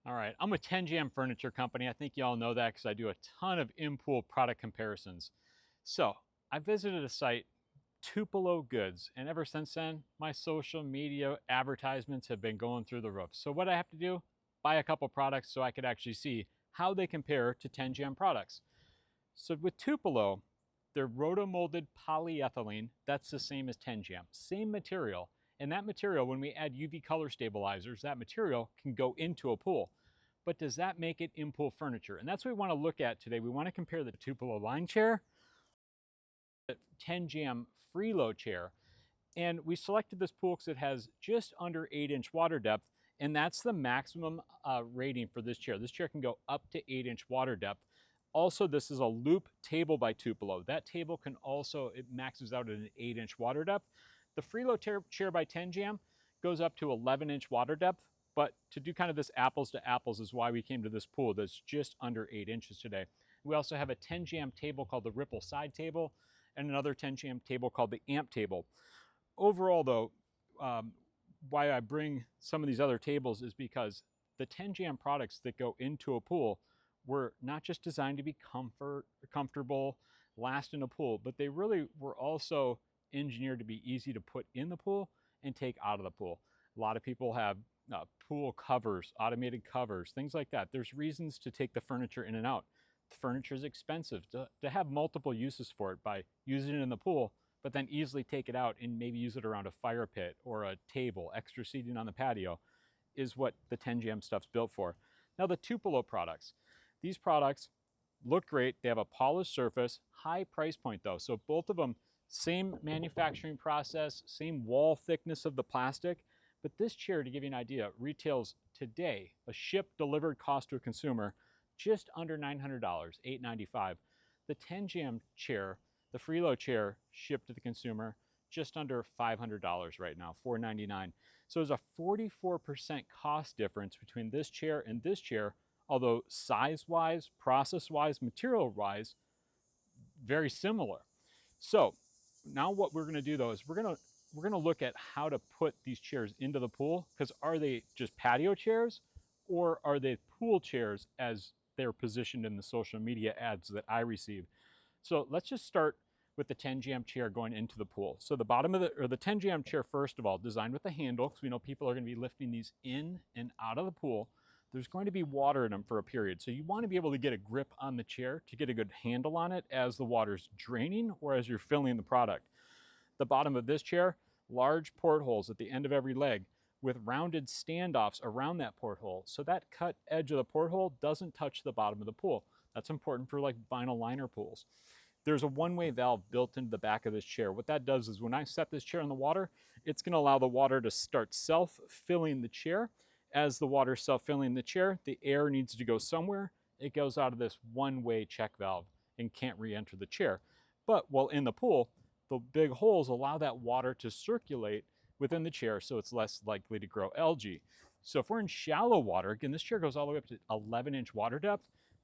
All right, I'm with Tenjam Furniture Company. I think you all know that because I do a ton of in-pool product comparisons. So I visited a site, Tupelo Goods, and ever since then, my social media advertisements have been going through the roof. So what I have to do, buy a couple products so I could actually see how they compare to Tenjam products. So with Tupelo, they're rotomolded polyethylene. That's the same as Tenjam, same material. And that material, when we add UV color stabilizers, that material can go into a pool. But does that make it in-pool furniture? And that's what we want to look at today. We want to compare the Tupelo Line Chair, the Tenjam Freelo Chair. And we selected this pool because it has just under 8-inch water depth, and that's the maximum rating for this chair. This chair can go up to 8-inch water depth. Also, this is a loop table by Tupelo. That table can also, it maxes out at an 8-inch water depth. The Freelo chair by Tenjam goes up to 11-inch water depth, but to do kind of this apples to apples is why we came to this pool that's just under 8 inches today. We also have a Tenjam table called the Ripple Side Table and another Tenjam table called the Amp Table. Overall though, why I bring some of these other tables is because the Tenjam products that go into a pool were not just designed to be comfortable, last in a pool, but they really were also engineered to be easy to put in the pool and take out of the pool. A lot of people have pool covers, automated covers, things like that. There's reasons to take the furniture in and out. The furniture is expensive. To have multiple uses for it by using it in the pool, but then easily take it out and maybe use it around a fire pit or a table, extra seating on the patio, is what the Tenjam stuff's built for. Now the Tupelo products. These products look great. They have a polished surface, high price point though. So both of them, same manufacturing process, same wall thickness of the plastic. But this chair, to give you an idea, retails today, a shipped delivered cost to a consumer, just under $900, $895. The Tenjam chair, the Freelo chair, shipped to the consumer, just under $500 right now, $499. So there's a 44% cost difference between this chair and this chair, although size-wise, process-wise, material-wise, very similar. So now what we're going to do though is we're going to look at how to put these chairs into the pool, because are they just patio chairs or are they pool chairs as they're positioned in the social media ads that I receive? So let's just start with the Tenjam chair going into the pool. So the bottom of the Tenjam chair, first of all, designed with a handle, because we know people are going to be lifting these in and out of the pool. There's going to be water in them for a period. So you want to be able to get a grip on the chair to get a good handle on it as the water's draining or as you're filling the product. The bottom of this chair, large portholes at the end of every leg with rounded standoffs around that porthole. So that cut edge of the porthole doesn't touch the bottom of the pool. That's important for like vinyl liner pools. There's a one-way valve built into the back of this chair. What that does is when I set this chair in the water, it's going to allow the water to start self-filling the chair. As the water is self-filling the chair, the air needs to go somewhere. It goes out of this one-way check valve and can't re-enter the chair. But while in the pool, the big holes allow that water to circulate within the chair, so it's less likely to grow algae. So if we're in shallow water, again, this chair goes all the way up to 11-inch water depth.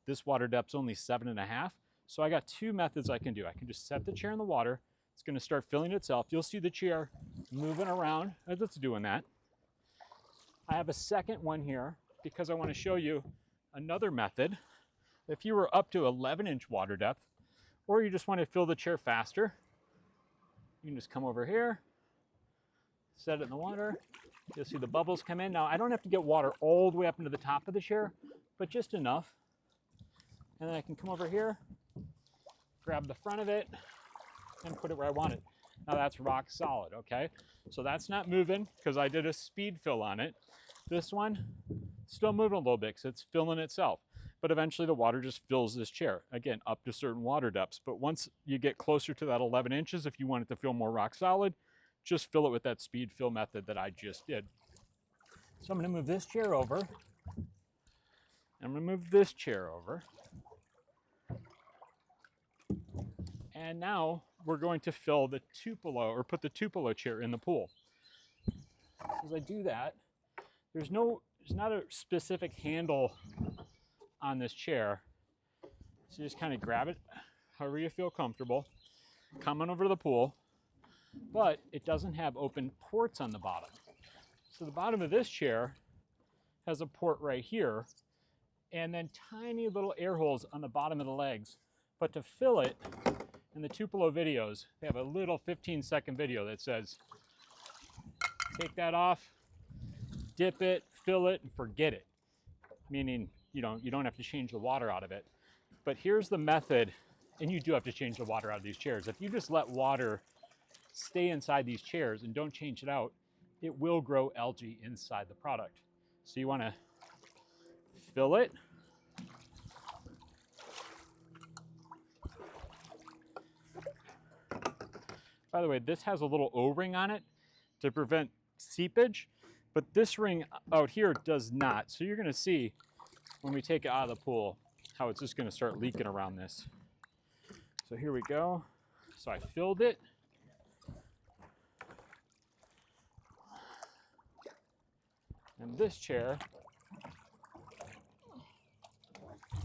This water depth's only 7.5. So I got two methods I can do. I can just set the chair in the water. It's going to start filling itself. You'll see the chair moving around as it's doing that. I have a second one here because I want to show you another method. If you were up to 11-inch water depth, or you just want to fill the chair faster, you can just come over here, set it in the water. You'll see the bubbles come in. Now, I don't have to get water all the way up into the top of the chair, but just enough. And then I can come over here, grab the front of it, and put it where I want it. Now that's rock solid, okay? So that's not moving because I did a speed fill on it. This one, still moving a little bit because it's filling itself. But eventually the water just fills this chair, again, up to certain water depths. But once you get closer to that 11 inches, if you want it to feel more rock solid, just fill it with that speed fill method that I just did. So I'm gonna move this chair over. I'm gonna move this chair over. And now we're going to fill the Tupelo, or put the Tupelo chair in the pool. As I do that, there's not a specific handle on this chair. So you just kind of grab it however you feel comfortable. Come on over to the pool, but it doesn't have open ports on the bottom. So the bottom of this chair has a port right here, and then tiny little air holes on the bottom of the legs. But to fill it, in the Tupelo videos, they have a little 15-second video that says, take that off, dip it, fill it, and forget it. Meaning, you don't have to change the water out of it. But here's the method, and you do have to change the water out of these chairs. If you just let water stay inside these chairs and don't change it out, it will grow algae inside the product. So you want to fill it. By the way, this has a little O-ring on it to prevent seepage, but this ring out here does not. So you're going to see when we take it out of the pool how it's just going to start leaking around this. So here we go. So I filled it. And this chair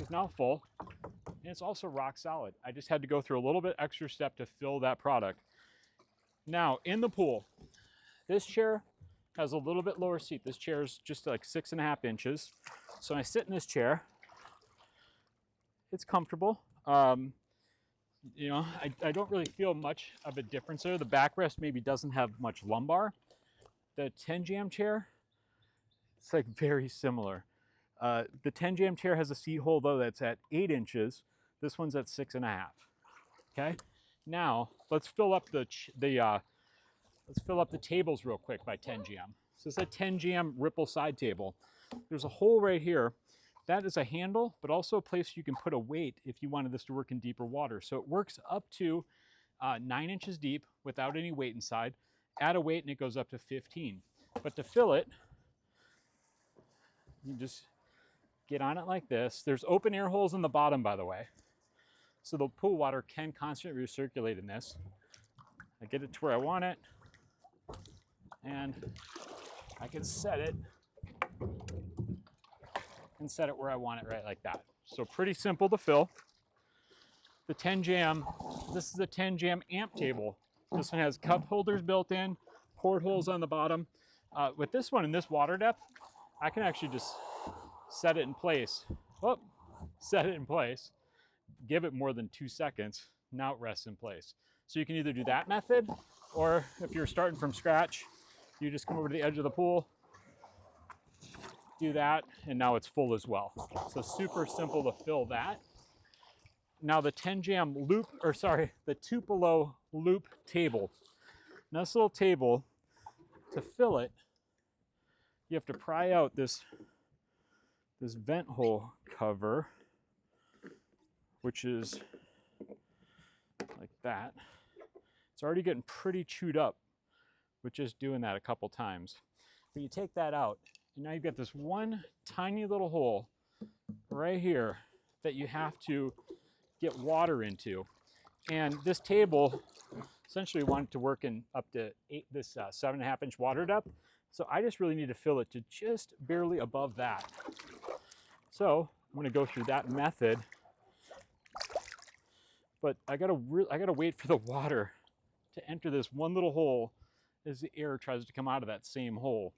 is now full, and it's also rock solid. I just had to go through a little bit extra step to fill that product. Now, in the pool, this chair has a little bit lower seat. This chair is just like 6.5 inches. So when I sit in this chair, it's comfortable. You know, I don't really feel much of a difference there. The backrest maybe doesn't have much lumbar. The Tenjam chair, it's like very similar. The Tenjam chair has a seat hole though that's at 8 inches. This one's at 6.5. Okay. Now let's fill up the tables real quick by Tenjam. So it's a Tenjam Ripple side table. There's a hole right here. That is a handle, but also a place you can put a weight if you wanted this to work in deeper water. So it works up to 9 inches deep without any weight inside. Add a weight and it goes up to 15. But to fill it, you just get on it like this. There's open air holes in the bottom, by the way. So the pool water can constantly recirculate in this. I get it to where I want it, and I can set it where I want it, right like that. So pretty simple to fill. The Tenjam, this is a Tenjam amp table. This one has cup holders built in, portholes on the bottom. With this one and this water depth, I can actually just set it in place. Whoop, set it in place, give it more than 2 seconds, now it rests in place. So you can either do that method, or if you're starting from scratch, you just come over to the edge of the pool, do that, and now it's full as well. So super simple to fill that. Now the Tenjam loop, or sorry, the Tupelo loop table. Now this little table, to fill it, you have to pry out this vent hole cover, which is like that. It's already getting pretty chewed up with just doing that a couple times. But you take that out, and now you've got this one tiny little hole right here that you have to get water into. And this table, essentially want it to work in up to 7.5 inch water depth. So I just really need to fill it to just barely above that. So I'm gonna go through that method, but I gotta wait for the water to enter this one little hole as the air tries to come out of that same hole.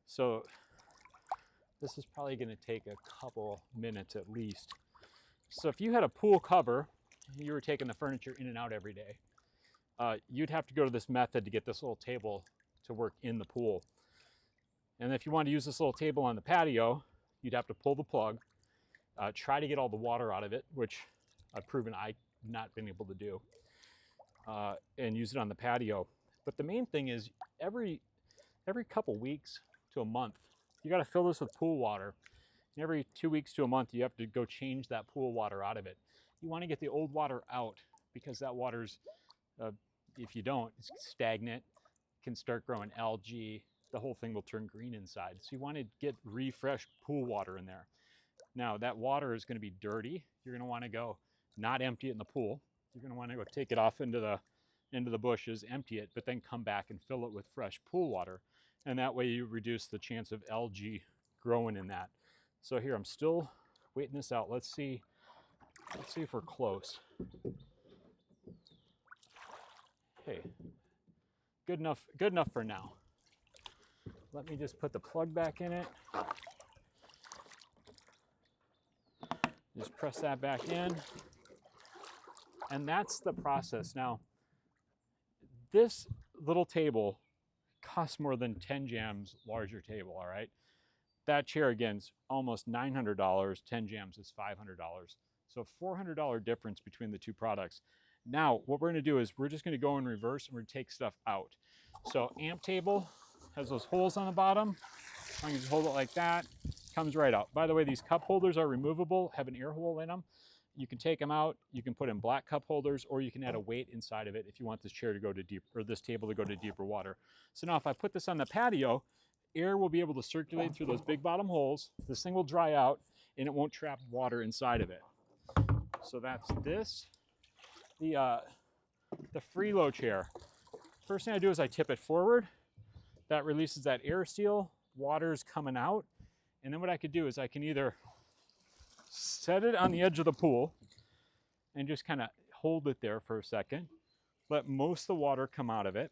So this is probably gonna take a couple minutes at least. So if you had a pool cover, and you were taking the furniture in and out every day, you'd have to go to this method to get this little table to work in the pool. And if you want to use this little table on the patio, you'd have to pull the plug, try to get all the water out of it, which I've proven I've not been able to do, and use it on the patio. But the main thing is every couple weeks to a month, you got to fill this with pool water. And every 2 weeks to a month, you have to go change that pool water out of it. You want to get the old water out because that water's, if you don't, it's stagnant, can start growing algae. The whole thing will turn green inside. So you want to get refreshed pool water in there. Now that water is going to be dirty. You're going to want to go not empty it in the pool. You're going to want to go take it off into the bushes, empty it, but then come back and fill it with fresh pool water. And that way you reduce the chance of algae growing in that. So here, I'm still waiting this out. Let's see if we're close. Hey, good enough for now. Let me just put the plug back in it. Just press that back in. And that's the process. Now, this little table costs more than Tenjam's larger table, all right? That chair, again, is almost $900. Tenjam's is $500. So $400 difference between the two products. Now, what we're gonna do is we're just gonna go in reverse and we're gonna take stuff out. So amp table has those holes on the bottom. I can just hold it like that, comes right out. By the way, these cup holders are removable, have an air hole in them. You can take them out, you can put in black cup holders, or you can add a weight inside of it if you want this chair to go to deep, or this table to go to deeper water. So now if I put this on the patio, air will be able to circulate through those big bottom holes. This thing will dry out and it won't trap water inside of it. So that's this. The Freelo chair. First thing I do is I tip it forward. That releases that air seal. Water's coming out. And then what I could do is I can either set it on the edge of the pool and just kind of hold it there for a second. Let most of the water come out of it.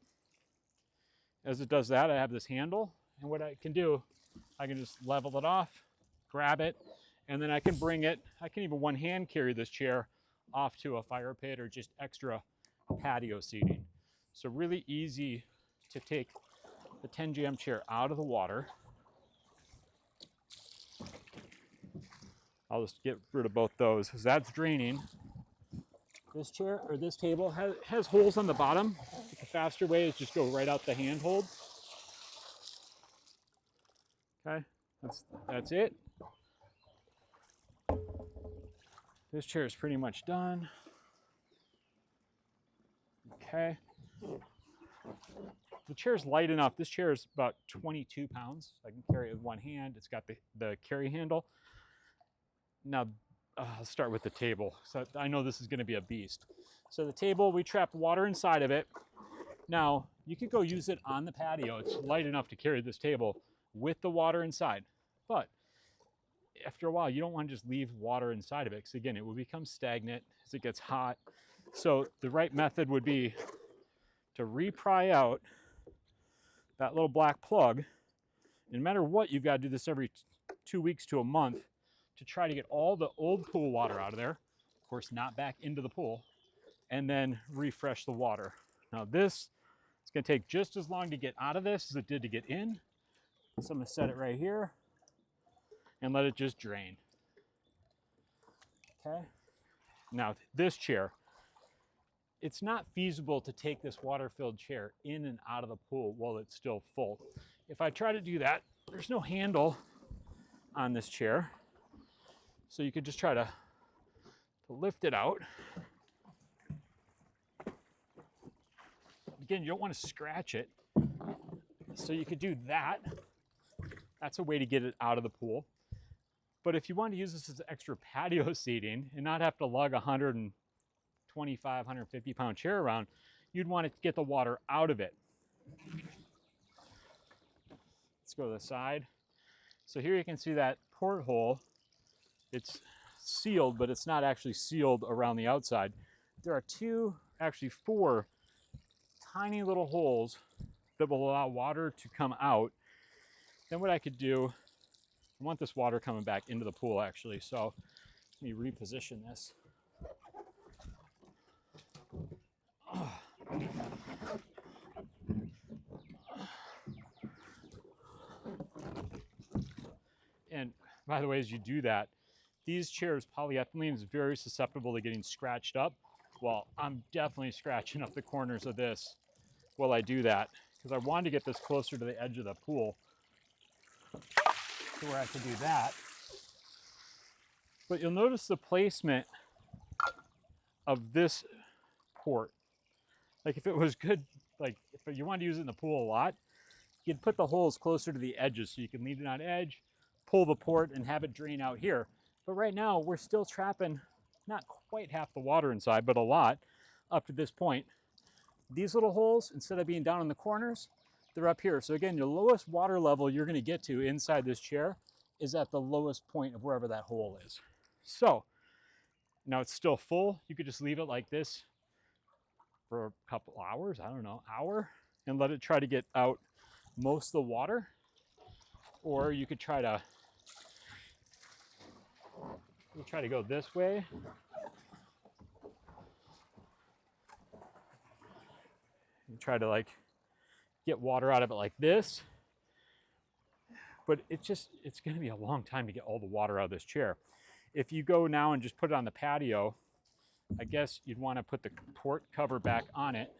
As it does that, I have this handle. And what I can do, I can just level it off, grab it, and then I can bring it. I can even one-hand carry this chair off to a fire pit or just extra patio seating. So really easy to take the Tenjam chair out of the water. I'll just get rid of both those because that's draining. This chair or this table has holes on the bottom. The faster way is just go right out the handhold. Okay, that's it. This chair is pretty much done. Okay. The chair is light enough. This chair is about 22 pounds. I can carry it with one hand. It's got the carry handle. Now, I'll start with the table. So I know this is going to be a beast. So the table, we trap water inside of it. Now, you could go use it on the patio. It's light enough to carry this table with the water inside. But after a while, you don't want to just leave water inside of it because, again, it will become stagnant as it gets hot. So the right method would be to re-pry out that little black plug. And no matter what, you've got to do this every 2 weeks to a month to try to get all the old pool water out of there. Of course, not back into the pool. And then refresh the water. Now this, it's going to take just as long to get out of this as it did to get in. So I'm going to set it right here and let it just drain. Okay. Now this chair, it's not feasible to take this water-filled chair in and out of the pool while it's still full. If I try to do that, there's no handle on this chair. So you could just try to lift it out. Again, you don't want to scratch it. So you could do that. That's a way to get it out of the pool. But if you want to use this as extra patio seating and not have to lug a 125, 150 pound chair around, you'd want to get the water out of it. Let's go to the side. So here you can see that porthole. It's sealed, but it's not actually sealed around the outside. There are actually four tiny little holes that will allow water to come out. Then what I could do, I want this water coming back into the pool actually, so let me reposition this. And by the way, as you do that, these chairs, polyethylene is very susceptible to getting scratched up. Well, I'm definitely scratching up the corners of this while I do that because I wanted to get this closer to the edge of the pool to where I could do that. But you'll notice the placement of this port. Like if it was good, like if you wanted to use it in the pool a lot, you'd put the holes closer to the edges so you can leave it on edge, pull the port and have it drain out here. But right now we're still trapping not quite half the water inside, but a lot up to this point. These little holes, instead of being down in the corners, they're up here. So again, your lowest water level you're gonna get to inside this chair is at the lowest point of wherever that hole is. So now it's still full. You could just leave it like this for a couple hours, I don't know, hour, and let it try to get out most of the water. Or you could try to We'll try to go this way. And try to like get water out of it like this. But it's going to be a long time to get all the water out of this chair. If you go now and just put it on the patio, I guess you'd want to put the port cover back on it.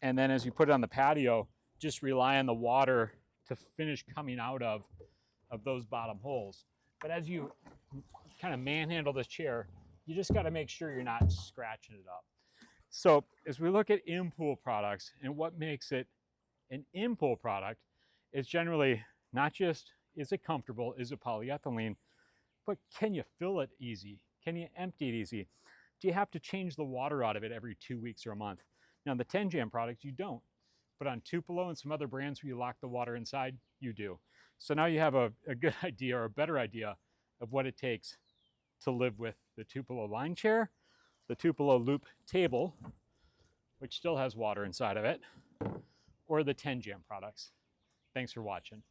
And then as you put it on the patio, just rely on the water to finish coming out of those bottom holes. But as you kind of manhandle this chair, you just got to make sure you're not scratching it up. So as we look at in-pool products and what makes it an in-pool product, is generally not just, is it comfortable, is it polyethylene, but can you fill it easy? Can you empty it easy? Do you have to change the water out of it every 2 weeks or a month? Now the Tenjam products, you don't. But on Tupelo and some other brands where you lock the water inside, you do. So now you have a good idea or a better idea of what it takes to live with the Tupelo line chair, the Tupelo loop table, which still has water inside of it, or the Tenjam products. Thanks for watching.